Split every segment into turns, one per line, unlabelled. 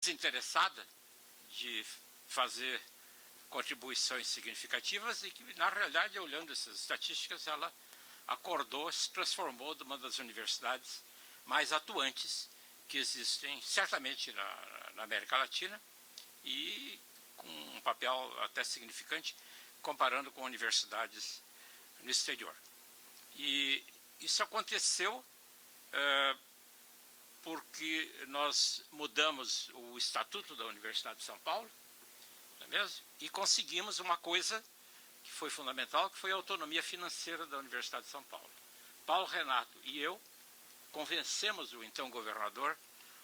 desinteressada de fazer contribuições significativas e que, na realidade, olhando essas estatísticas, ela acordou, se transformou numa das universidades mais atuantes que existem, certamente, na América Latina, e com um papel até significante comparando com universidades no exterior. E isso aconteceu porque nós mudamos o Estatuto da Universidade de São Paulo, não é mesmo? E conseguimos uma coisa que foi fundamental, que foi a autonomia financeira da Universidade de São Paulo. Paulo Renato e eu convencemos o então governador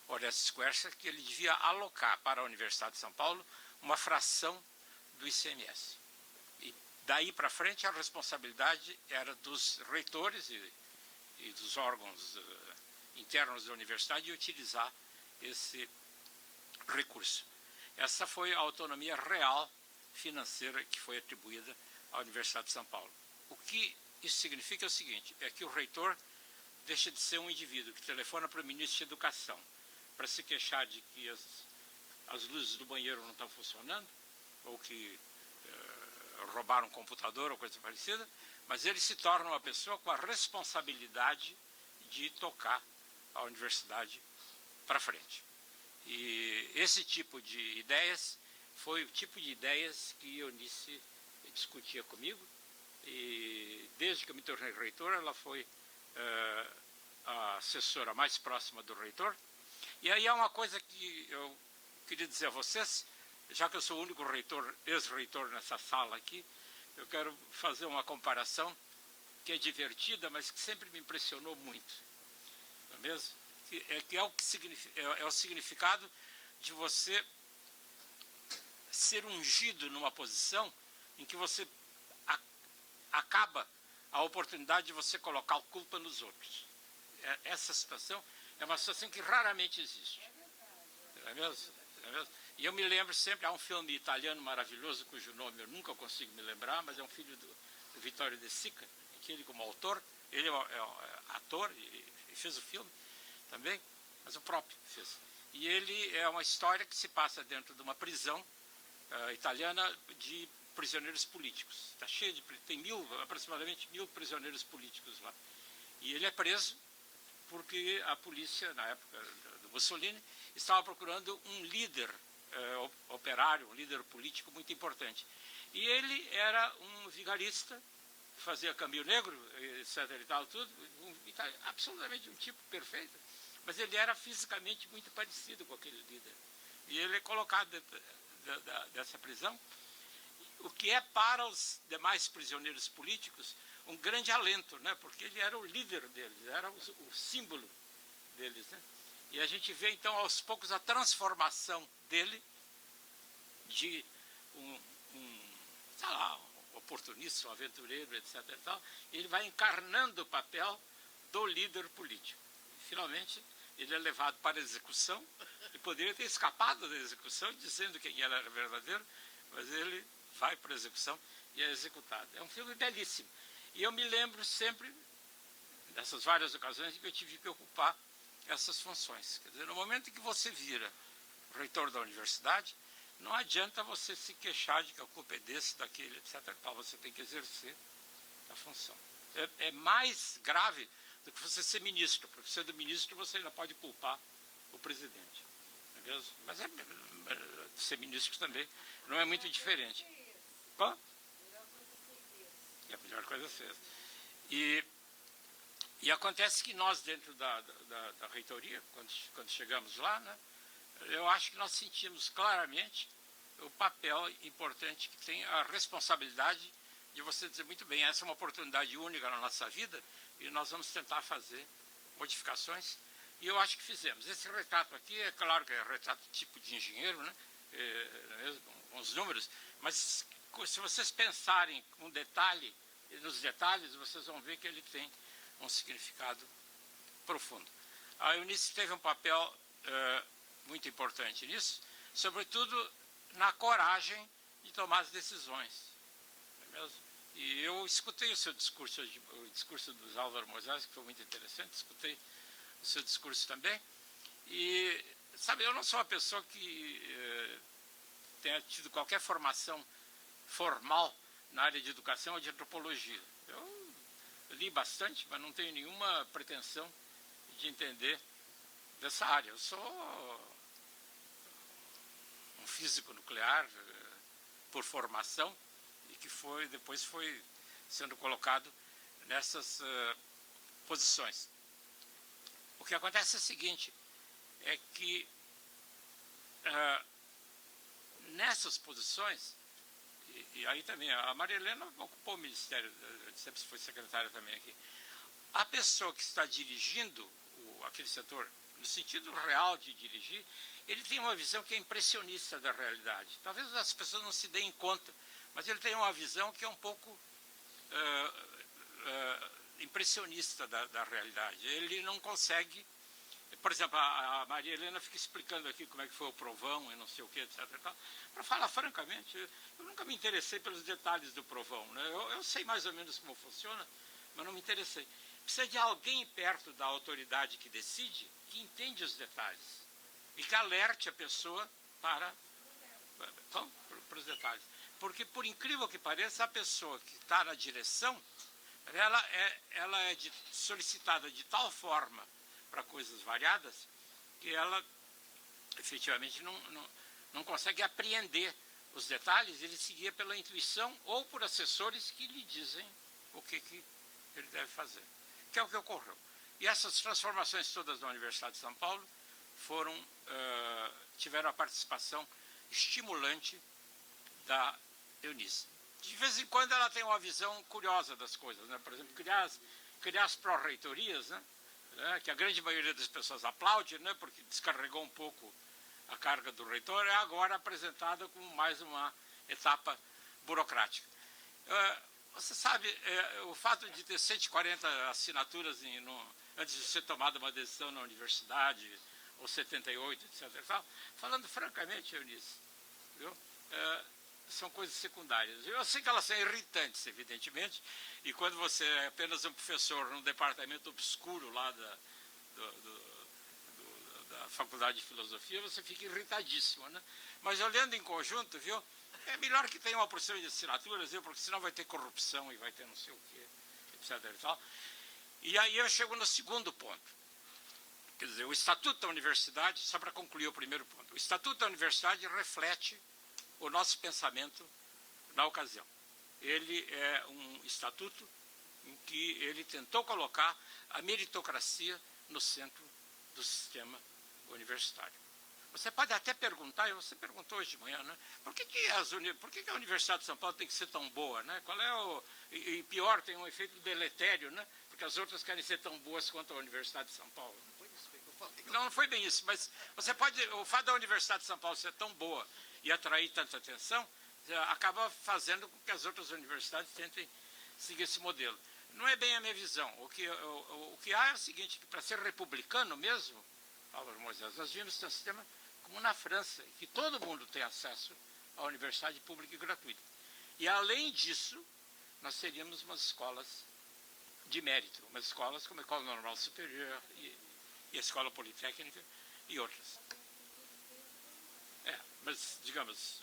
Orestes Quercia que ele devia alocar para a Universidade de São Paulo uma fração do ICMS. E daí para frente a responsabilidade era dos reitores e dos órgãos internos da universidade de utilizar esse recurso. Essa foi a autonomia real financeira que foi atribuída à Universidade de São Paulo. O que isso significa é o seguinte, é que o reitor deixa de ser um indivíduo que telefona para o ministro de Educação para se queixar de que as luzes do banheiro não estão funcionando, ou que roubaram um computador ou coisa parecida, mas ele se torna uma pessoa com a responsabilidade de tocar a universidade para frente. E esse tipo de ideias foi o tipo de ideias que Eunice discutia comigo, e desde que eu me tornei reitor, ela foi a assessora mais próxima do reitor. E aí há uma coisa que eu queria dizer a vocês, já que eu sou o único reitor, ex-reitor nessa sala aqui, eu quero fazer uma comparação que é divertida, mas que sempre me impressionou muito, não é mesmo? É o significado de você ser ungido numa posição em que você acaba a oportunidade de você colocar a culpa nos outros. Essa situação é uma situação que raramente existe. É mesmo? É mesmo? E eu me lembro sempre, há um filme italiano maravilhoso, cujo nome eu nunca consigo me lembrar, mas é um filho do Vittorio De Sica, que ele como autor, ele é ator e fez o filme também, mas o próprio fez. E ele é uma história que se passa dentro de uma prisão italiana de prisioneiros políticos. Está cheio de... tem aproximadamente 1000 prisioneiros políticos lá. E ele é preso porque a polícia, na época do Mussolini, estava procurando um líder operário, um líder político muito importante. E ele era um vigarista, fazia câmbio negro, etc. e tal, tudo, absolutamente um tipo perfeito, mas ele era fisicamente muito parecido com aquele líder. E ele é colocado dentro dessa prisão, o que é para os demais prisioneiros políticos um grande alento, né? Porque ele era o líder deles, era o símbolo deles, né? E a gente vê então aos poucos a transformação dele de sei lá, um oportunista, um aventureiro, etc. e tal, e ele vai encarnando o papel do líder político. E, finalmente, ele é levado para a execução, e poderia ter escapado da execução dizendo quem ele era verdadeiro, mas ele vai para a execução e é executado. É um filme belíssimo. E eu me lembro sempre, dessas várias ocasiões, que eu tive que ocupar essas funções. Quer dizer, no momento em que você vira reitor da universidade, não adianta você se queixar de que a culpa é desse, daquele, etc. Você tem que exercer a função. É mais grave do que você ser ministro, porque sendo ministro você ainda pode culpar o presidente. Não é mesmo? Mas ser ministro também não é muito diferente. Qual? É a melhor coisa fez. E acontece que nós, dentro da reitoria, quando chegamos lá, né, eu acho que nós sentimos claramente o papel importante que tem a responsabilidade de você dizer muito bem, essa é uma oportunidade única na nossa vida e nós vamos tentar fazer modificações. E eu acho que fizemos. Esse retrato aqui, é claro que é retrato tipo de engenheiro, né, com os números, mas se vocês pensarem com detalhe, nos detalhes, vocês vão ver que ele tem um significado profundo. A Eunice teve um papel muito importante nisso, sobretudo na coragem de tomar as decisões. Não é mesmo? E eu escutei o seu discurso, o discurso do Álvaro Moisés, que foi muito interessante, escutei o seu discurso também, e sabe, eu não sou uma pessoa que tenha tido qualquer formação formal na área de educação ou de antropologia. Eu li bastante, mas não tenho nenhuma pretensão de entender dessa área. Eu sou um físico nuclear por formação e que depois foi sendo colocado nessas posições. O que acontece é o seguinte, é que nessas posições, e aí também, a Maria Helena ocupou o ministério, sempre foi secretária também aqui, a pessoa que está dirigindo aquele setor, no sentido real de dirigir, ele tem uma visão que é impressionista da realidade. Talvez as pessoas não se deem conta, mas ele tem uma visão que é um pouco impressionista da realidade. Ele não consegue... Por exemplo, a Maria Helena fica explicando aqui como é que foi o provão e não sei o que, etc. Para falar francamente, eu nunca me interessei pelos detalhes do provão. Né? Eu sei mais ou menos como funciona, mas não me interessei. Precisa de alguém perto da autoridade que decide, que entende os detalhes e que alerte a pessoa para os detalhes. Porque, por incrível que pareça, a pessoa que está na direção, ela é solicitada de tal forma para coisas variadas, que ela efetivamente não consegue apreender os detalhes, ele seguia pela intuição ou por assessores que lhe dizem o que ele deve fazer, que é o que ocorreu. E essas transformações todas da Universidade de São Paulo tiveram a participação estimulante da Eunice. De vez em quando ela tem uma visão curiosa das coisas, né? Por exemplo, criar as pró-reitorias, né? Que a grande maioria das pessoas aplaude, né, porque descarregou um pouco a carga do reitor, é agora apresentada como mais uma etapa burocrática. Você sabe, o fato de ter 140 assinaturas antes de ser tomada uma decisão na universidade, ou 78, etc. Falando francamente, Eunice, viu? São coisas secundárias. Eu sei que elas são irritantes, evidentemente, e quando você é apenas um professor num departamento obscuro lá da Faculdade de Filosofia, você fica irritadíssimo, né? Mas olhando em conjunto, viu, é melhor que tenha uma porção de assinaturas, viu, porque senão vai ter corrupção e vai ter não sei o quê, etc. E tal. E aí eu chego no segundo ponto. Quer dizer, o Estatuto da Universidade, só para concluir o primeiro ponto, o Estatuto da Universidade reflete o nosso pensamento na ocasião. Ele é um estatuto em que ele tentou colocar a meritocracia no centro do sistema universitário. Você pode até perguntar, e você perguntou hoje de manhã, né? Por que a Universidade de São Paulo tem que ser tão boa? Né? Qual é e pior, tem um efeito deletério, né? Porque as outras querem ser tão boas quanto a Universidade de São Paulo. Não foi bem isso, mas o fato da Universidade de São Paulo ser tão boa e atrair tanta atenção, acaba fazendo com que as outras universidades tentem seguir esse modelo. Não é bem a minha visão. O que há é o seguinte, que para ser republicano mesmo, Álvaro Moisés, nós devíamos ter um sistema como na França, que todo mundo tem acesso à universidade pública e gratuita. E, além disso, nós teríamos umas escolas de mérito, umas escolas como a Escola Normal Superior e a Escola Politécnica e outras. Mas, digamos...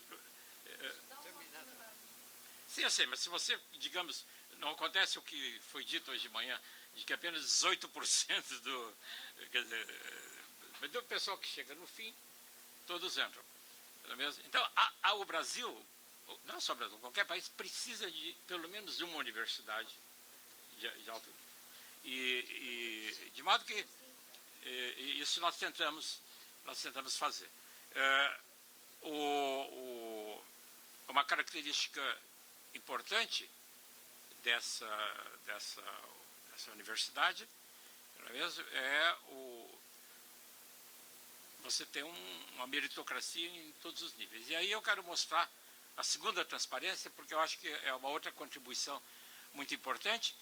sim, eu sei, mas se você, digamos, não acontece o que foi dito hoje de manhã, de que apenas 18% do pessoal que chega no fim, todos entram. Não é mesmo? Então, o Brasil, não só o Brasil, qualquer país precisa de pelo menos uma universidade de alto nível. E de modo que isso nós tentamos fazer. Uma característica importante dessa universidade, não é mesmo? Você tem uma meritocracia em todos os níveis. E aí eu quero mostrar a segunda transparência, porque eu acho que é uma outra contribuição muito importante.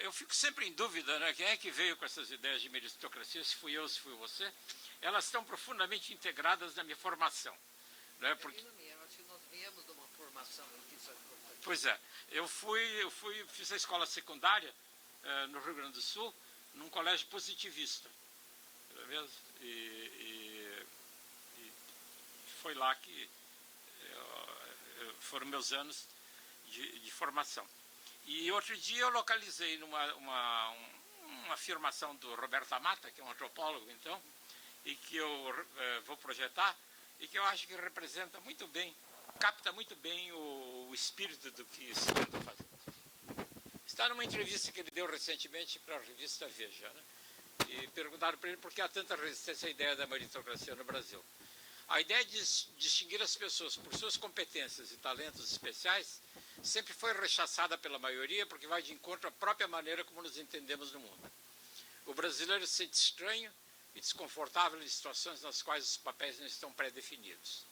Eu fico sempre em dúvida, né? Quem é que veio com essas ideias de meritocracia, se fui eu, se fui você. Elas estão profundamente integradas na minha formação. Né? Porque...
Eu acho que nós viemos de uma formação que isso é importante.
Pois é, eu fiz a escola secundária no Rio Grande do Sul, num colégio positivista. Não é mesmo? foi lá que foram meus anos de formação. E outro dia eu localizei uma afirmação do Roberto Amata, que é um antropólogo, então, e que eu vou projetar, e que eu acho que representa muito bem, capta muito bem o espírito do que se tenta fazer. Está numa entrevista que ele deu recentemente para a revista Veja, né? E perguntaram para ele por que há tanta resistência à ideia da meritocracia no Brasil. A ideia de distinguir as pessoas por suas competências e talentos especiais sempre foi rechaçada pela maioria porque vai de encontro à própria maneira como nos entendemos no mundo. O brasileiro se sente estranho e desconfortável em situações nas quais os papéis não estão pré-definidos,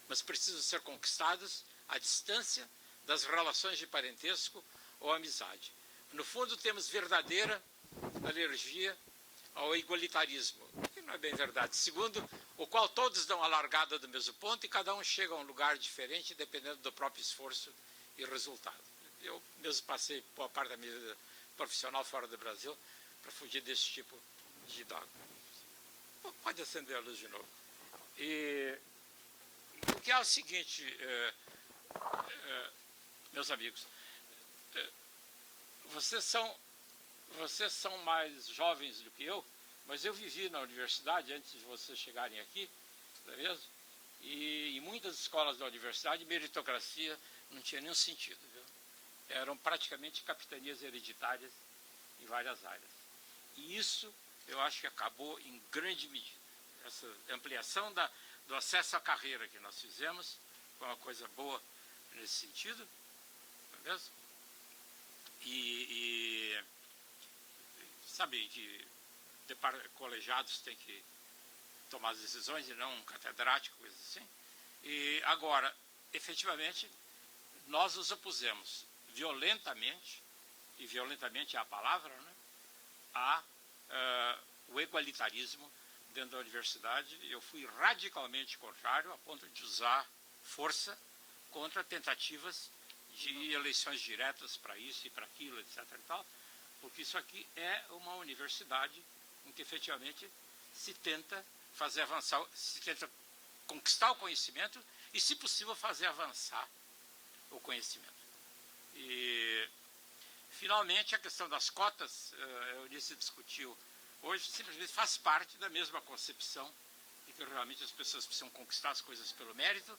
mas precisam ser conquistados à distância das relações de parentesco ou amizade. No fundo, temos verdadeira alergia ao igualitarismo, que não é bem verdade. Segundo, o qual todos dão a largada do mesmo ponto e cada um chega a um lugar diferente dependendo do próprio esforço e resultado. Eu mesmo passei boa parte da minha vida profissional fora do Brasil para fugir desse tipo de dogma. Pode acender a luz de novo. E o que é o seguinte, meus amigos, vocês são mais jovens do que eu, mas eu vivi na universidade antes de vocês chegarem aqui, não é mesmo? E em muitas escolas da universidade, meritocracia não tinha nenhum sentido, viu? Eram praticamente capitanias hereditárias em várias áreas. E isso, eu acho que acabou em grande medida. Essa ampliação do acesso à carreira que nós fizemos foi uma coisa boa nesse sentido, não é mesmo? Sabe que colegiados têm que tomar as decisões e não um catedrático, coisas assim. E agora, efetivamente, nós nos opusemos violentamente, e violentamente é a palavra, né, o igualitarismo dentro da universidade. Eu fui radicalmente contrário, a ponto de usar força contra tentativas de eleições diretas para isso e para aquilo, etc. e tal, porque isso aqui é uma universidade em que efetivamente se tenta fazer avançar, se tenta conquistar o conhecimento e, se possível, fazer avançar o conhecimento. E, finalmente, a questão das cotas, a Eunice discutiu hoje, simplesmente faz parte da mesma concepção de que realmente as pessoas precisam conquistar as coisas pelo mérito,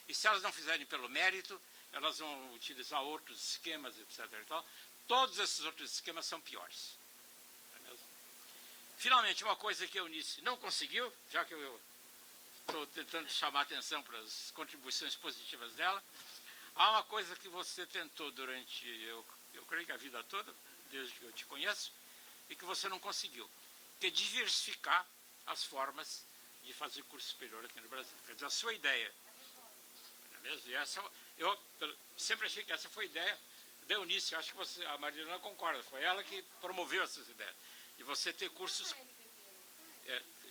e se elas não fizerem pelo mérito, elas vão utilizar outros esquemas, etc. e tal. Todos esses outros esquemas são piores. Não é mesmo? Finalmente, uma coisa que a Eunice não conseguiu, já que eu estou tentando chamar a atenção para as contribuições positivas dela, há uma coisa que você tentou durante, eu creio que a vida toda, desde que eu te conheço, e que você não conseguiu, que é diversificar as formas de fazer curso superior aqui no Brasil. Quer dizer, a sua ideia, não é mesmo? E essa, eu sempre achei que essa foi a ideia da Eunice, acho que a Marilena concorda, foi ela que promoveu essas ideias, de você ter cursos,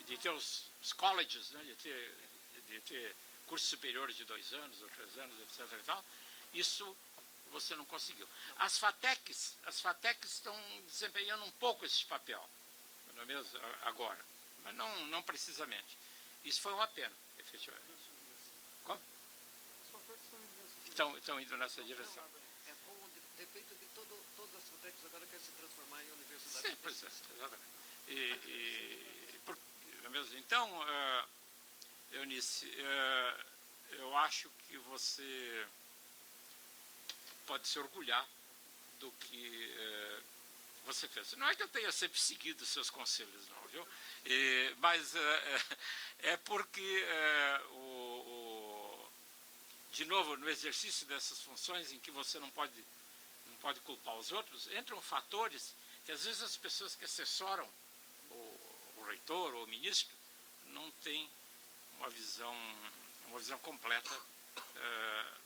de ter os colleges, né, de ter cursos superiores de 2 anos ou 3 anos, etc. e tal. Isso você não conseguiu. As FATECs estão desempenhando um pouco esse papel, não é mesmo, agora, mas não precisamente. Isso foi uma pena, efetivamente. Como? Estão indo nessa direção.
É com o defeito de todas as FATECs agora querem se transformar em universidade.
Sim, pois é, exatamente. Então, Eunice, eu acho que você pode se orgulhar do que você fez. Não é que eu tenha sempre seguido seus conselhos, não, viu? Mas é porque, de novo, no exercício dessas funções em que você não pode culpar os outros, entram fatores que às vezes as pessoas que assessoram o reitor ou o ministro não têm uma visão completa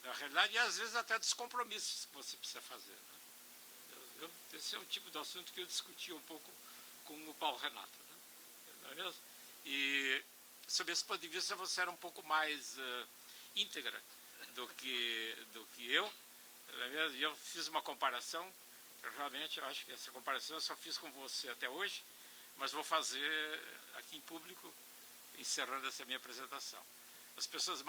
da realidade e às vezes até dos compromissos que você precisa fazer. Né? Esse é o tipo de assunto que eu discuti um pouco com o Paulo Renato. Né? Não é mesmo? E, sob esse ponto de vista, você era um pouco mais íntegra do que eu. Não é mesmo? E eu fiz uma comparação, realmente eu acho que essa comparação eu só fiz com você até hoje, mas vou fazer aqui em público, encerrando essa minha apresentação. As pessoas